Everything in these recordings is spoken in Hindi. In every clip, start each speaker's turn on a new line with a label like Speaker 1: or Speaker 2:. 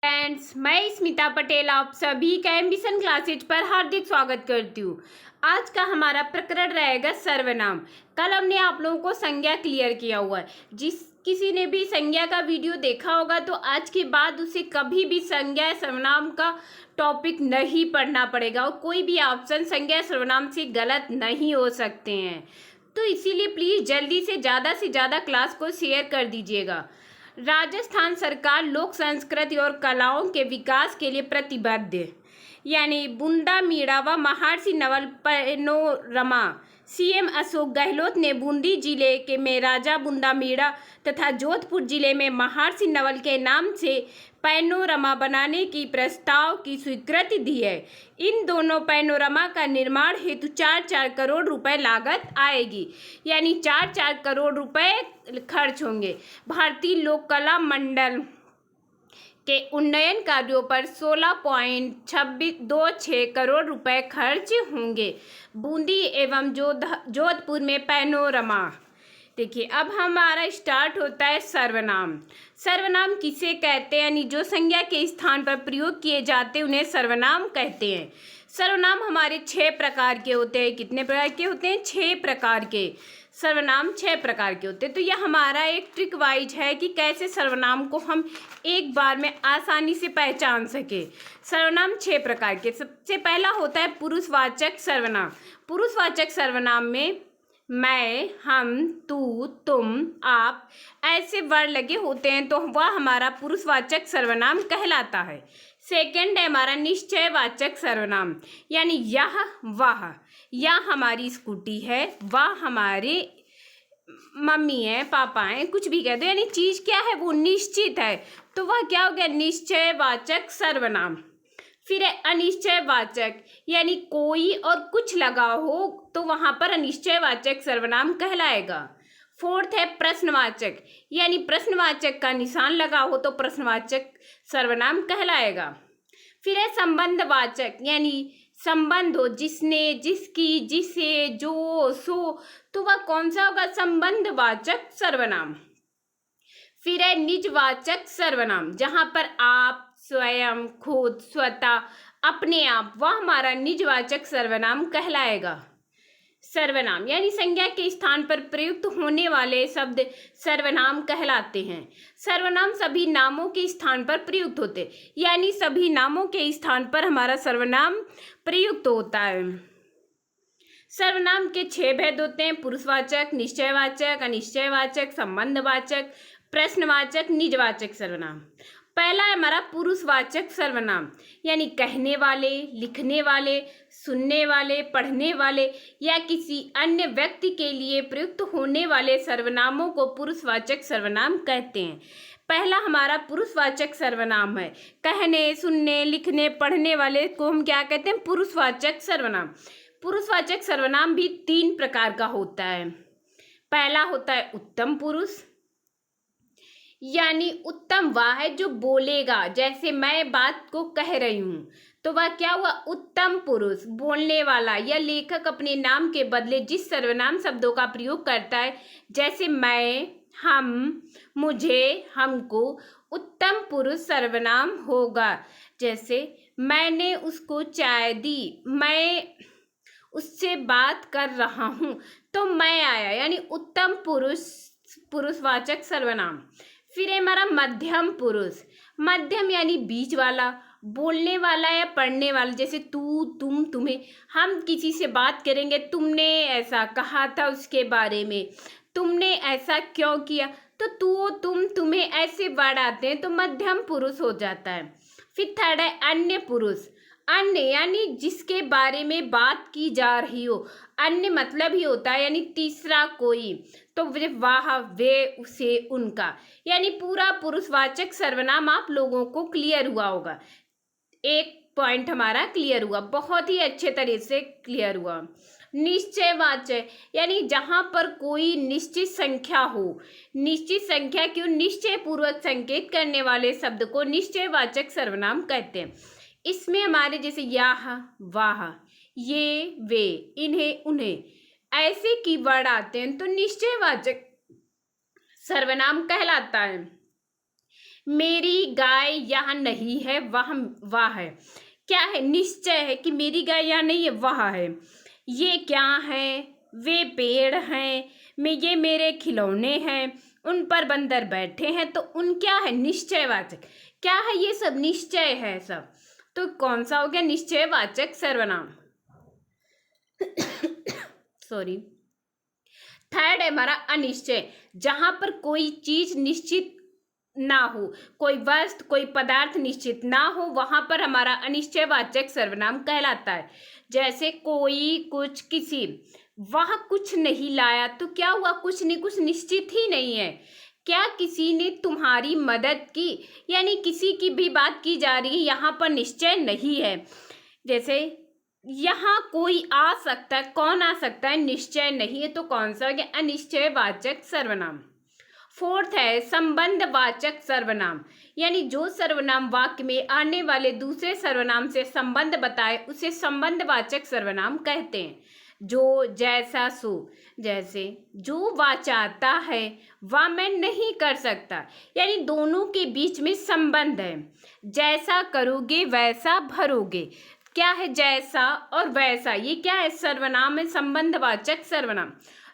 Speaker 1: फ्रेंड्स, मैं स्मिता पटेल आप सभी का एम्बिशन क्लासेज पर हार्दिक स्वागत करती हूँ। आज का हमारा प्रकरण रहेगा सर्वनाम। कल हमने आप लोगों को संज्ञा क्लियर किया हुआ है। जिस किसी ने भी संज्ञा का वीडियो देखा होगा तो आज के बाद उसे कभी भी संज्ञा सर्वनाम का टॉपिक नहीं पढ़ना पड़ेगा और कोई भी ऑप्शन संज्ञा सर्वनाम से गलत नहीं हो सकते हैं। तो इसीलिए प्लीज़ जल्दी से ज़्यादा क्लास को शेयर कर दीजिएगा। राजस्थान सरकार लोक संस्कृति और कलाओं के विकास के लिए प्रतिबद्ध है। यानी बूंदा मीणा व महर्षि नवल पैनोरमा। सीएम अशोक गहलोत ने बूंदी जिले के में राजा बूंदा मीणा तथा जोधपुर जिले में महर्षि नवल के नाम से पैनोरमा बनाने की प्रस्ताव की स्वीकृति दी है। इन दोनों पैनोरमा का निर्माण हेतु 4-4 करोड़ रुपए लागत आएगी। यानी 4-4 करोड़ रुपए खर्च होंगे। भारतीय लोक कला मंडल के उन्नयन कार्यों पर 16.26 करोड़ रुपए खर्च होंगे। बूंदी एवं जोधपुर में पैनोरमा। देखिए, अब हमारा स्टार्ट होता है सर्वनाम। सर्वनाम किसे कहते हैं? यानी जो संज्ञा के स्थान पर प्रयोग किए जाते हैं उन्हें सर्वनाम कहते हैं। सर्वनाम हमारे 6 प्रकार के होते हैं। कितने प्रकार के होते हैं? 6 प्रकार के सर्वनाम 6 प्रकार के होते हैं। तो यह हमारा एक ट्रिक वाइज है कि कैसे सर्वनाम को हम एक बार में आसानी से पहचान सके। सर्वनाम 6 प्रकार के। सबसे पहला होता है पुरुषवाचक सर्वनाम। पुरुषवाचक सर्वनाम में मैं, हम, तू, तुम, आप ऐसे वर्ड लगे होते हैं तो वह हमारा पुरुषवाचक सर्वनाम कहलाता है। सेकंड है हमारा निश्चयवाचक सर्वनाम। यानी यह, वह, यह हमारी स्कूटी है, वह हमारे मम्मी है, पापा हैं, कुछ भी कह दो। यानी चीज़ क्या है? वो निश्चित है, तो वह क्या हो गया? निश्चयवाचक सर्वनाम। फिर है अनिश्चयवाचक। यानी कोई और कुछ लगा हो तो वहाँ पर अनिश्चयवाचक सर्वनाम कहलाएगा। फोर्थ है प्रश्नवाचक। यानी प्रश्नवाचक का निशान लगा हो तो प्रश्नवाचक सर्वनाम कहलाएगा। फिर है संबंधवाचक। यानी संबंध हो, जिसने, जिसकी, जिसे, जो, सो, तो वह कौन सा होगा? संबंधवाचक सर्वनाम। फिर है निजवाचक सर्वनाम। जहाँ पर आप, स्वयं, खुद, स्वतः, अपने आप, वह हमारा निजवाचक सर्वनाम कहलाएगा। सर्वनाम यानी संज्ञा के स्थान पर प्रयुक्त होने वाले शब्द सर्वनाम कहलाते हैं। सर्वनाम सभी नामों के स्थान पर प्रयुक्त होते, यानी सभी नामों के स्थान पर हमारा सर्वनाम प्रयुक्त होता है। सर्वनाम के 6 भेद होते हैं: पुरुषवाचक, निश्चयवाचक, अनिश्चयवाचक, संबंधवाचक, प्रश्नवाचक, निजवाचक सर्वनाम। पहला है हमारा पुरुषवाचक सर्वनाम। यानी कहने वाले, लिखने वाले, सुनने वाले, पढ़ने वाले या किसी अन्य व्यक्ति के लिए प्रयुक्त होने वाले सर्वनामों को पुरुषवाचक सर्वनाम कहते हैं। पहला हमारा पुरुषवाचक सर्वनाम है। कहने, सुनने, लिखने, पढ़ने वाले को हम क्या कहते हैं? पुरुषवाचक सर्वनाम। पुरुषवाचक सर्वनाम भी 3 प्रकार का होता है। पहला होता है उत्तम पुरुष। यानी उत्तम वह है जो बोलेगा। जैसे मैं बात को कह रही हूँ तो वह क्या हुआ? उत्तम पुरुष। बोलने वाला या लेखक अपने नाम के बदले जिस सर्वनाम शब्दों का प्रयोग करता है, जैसे मैं, हम, मुझे, हमको, उत्तम पुरुष सर्वनाम होगा। जैसे मैंने उसको चाय दी, मैं उससे बात कर रहा हूँ, तो मैं आया। यानी उत्तम पुरुष पुरुषवाचक सर्वनाम। फिर है हमारा मध्यम पुरुष। मध्यम यानी बीच वाला, बोलने वाला या पढ़ने वाला। जैसे तू, तुम, तुम्हें। हम किसी से बात करेंगे, तुमने ऐसा कहा था उसके बारे में, तुमने ऐसा क्यों किया, तो तू, तुम, तुम्हें ऐसे वर्ड आते हैं तो मध्यम पुरुष हो जाता है। फिर थर्ड है अन्य पुरुष। अन्य यानी जिसके बारे में बात की जा रही हो। अन्य मतलब ही होता है यानी तीसरा कोई। तो वह, वे, उसे, उनका। यानी पूरा पुरुषवाचक सर्वनाम आप लोगों को क्लियर हुआ होगा। एक पॉइंट हमारा क्लियर हुआ, बहुत ही अच्छे तरह से क्लियर हुआ। निश्चयवाचक यानी जहाँ पर कोई निश्चित संख्या हो। निश्चित संख्या क्यों? निश्चय पूर्वक संकेत करने वाले शब्द को निश्चयवाचक सर्वनाम कहते हैं। इसमें हमारे जैसे यह, वह, ये, वे, इन्हें, उन्हें ऐसे कीवर्ड आते हैं तो निश्चयवाचक सर्वनाम कहलाता है। मेरी गाय यहाँ नहीं है, वह है। क्या है? निश्चय है कि मेरी गाय यहाँ नहीं है, वह है। ये क्या है? वे पेड़ हैं। ये मेरे खिलौने हैं, उन पर बंदर बैठे हैं। तो उन क्या है? निश्चयवाचक। क्या है? ये सब निश्चय है सब। तो कौन सा हो गया? निश्चयवाचक सर्वनाम। सॉरी। थर्ड है हमारा अनिश्चय, जहां पर कोई चीज निश्चित ना हो, कोई वस्तु कोई पदार्थ निश्चित ना हो, वहां पर हमारा अनिश्चयवाचक सर्वनाम कहलाता है। जैसे कोई, कुछ, किसी। वह कुछ नहीं लाया, तो क्या हुआ? कुछ नहीं, कुछ निश्चित ही नहीं है। क्या किसी ने तुम्हारी मदद की, यानी किसी की भी बात की जा रही है, यहाँ पर निश्चय नहीं है। जैसे यहाँ कोई आ सकता है, कौन आ सकता है? निश्चय नहीं है। तो कौन सा हो गया? अनिश्चयवाचक सर्वनाम। फोर्थ है संबंधवाचक सर्वनाम, यानी जो सर्वनाम वाक्य में आने वाले दूसरे सर्वनाम से संबंध बताए उसे संबंधवाचक सर्वनाम कहते हैं। जो, जैसा, सो। जैसे जो वह चाहता है वह मैं नहीं कर सकता, यानी दोनों के बीच में संबंध है। जैसा करोगे वैसा भरोगे। क्या है? जैसा और वैसा, ये क्या है? सर्वनाम है, संबंधवाचक सर्वनाम।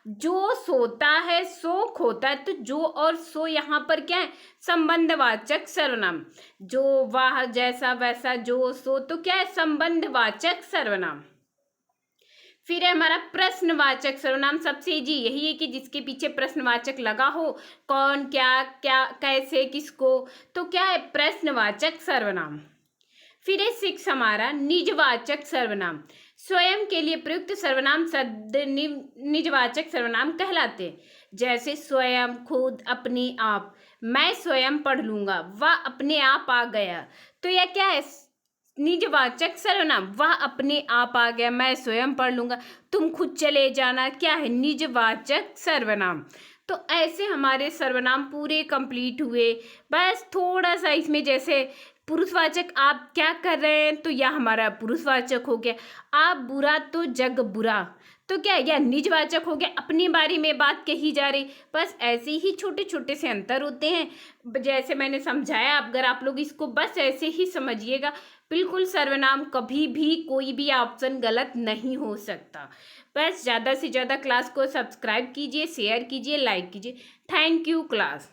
Speaker 1: जो सोता है सो खोता है, तो जो और सो यहाँ पर क्या है? संबंधवाचक सर्वनाम। जो, वह, जैसा, वैसा, जो, सो, तो क्या है? संबंधवाचक सर्वनाम। फिर है हमारा प्रश्नवाचक सर्वनाम। सबसे इजी यही है कि जिसके पीछे प्रश्नवाचक लगा हो, कौन, क्या, क्या, कैसे, किसको, तो क्या है? प्रश्नवाचक सर्वनाम। फिर है सिक्स हमारा निजवाचक सर्वनाम। स्वयं के लिए प्रयुक्त सर्वनाम शब्द निजवाचक सर्वनाम कहलाते हैं। जैसे स्वयं, खुद, अपने आप। मैं स्वयं पढ़ लूंगा, वह अपने आप आ गया। तो यह क्या है? निजवाचक सर्वनाम। वह अपने आप आ गया, मैं स्वयं पढ़ लूंगा। तुम खुद चले जाना, क्या है? निजवाचक सर्वनाम। तो ऐसे हमारे सर्वनाम पूरे कंप्लीट हुए। बस थोड़ा सा इसमें जैसे पुरुषवाचक, आप क्या कर रहे हैं, तो यह हमारा पुरुषवाचक हो गया। आप बुरा तो जग बुरा, तो क्या यह निजवाचक हो गया, अपने बारे में बात कही जा रही। बस ऐसे ही छोटे छोटे से अंतर होते हैं। जैसे मैंने समझाया, अगर आप लोग इसको बस ऐसे ही समझिएगा, बिल्कुल सर्वनाम कभी भी कोई भी ऑप्शन गलत नहीं हो सकता। बस ज़्यादा से ज़्यादा क्लास को सब्सक्राइब कीजिए, शेयर कीजिए, लाइक कीजिए। Thank you class.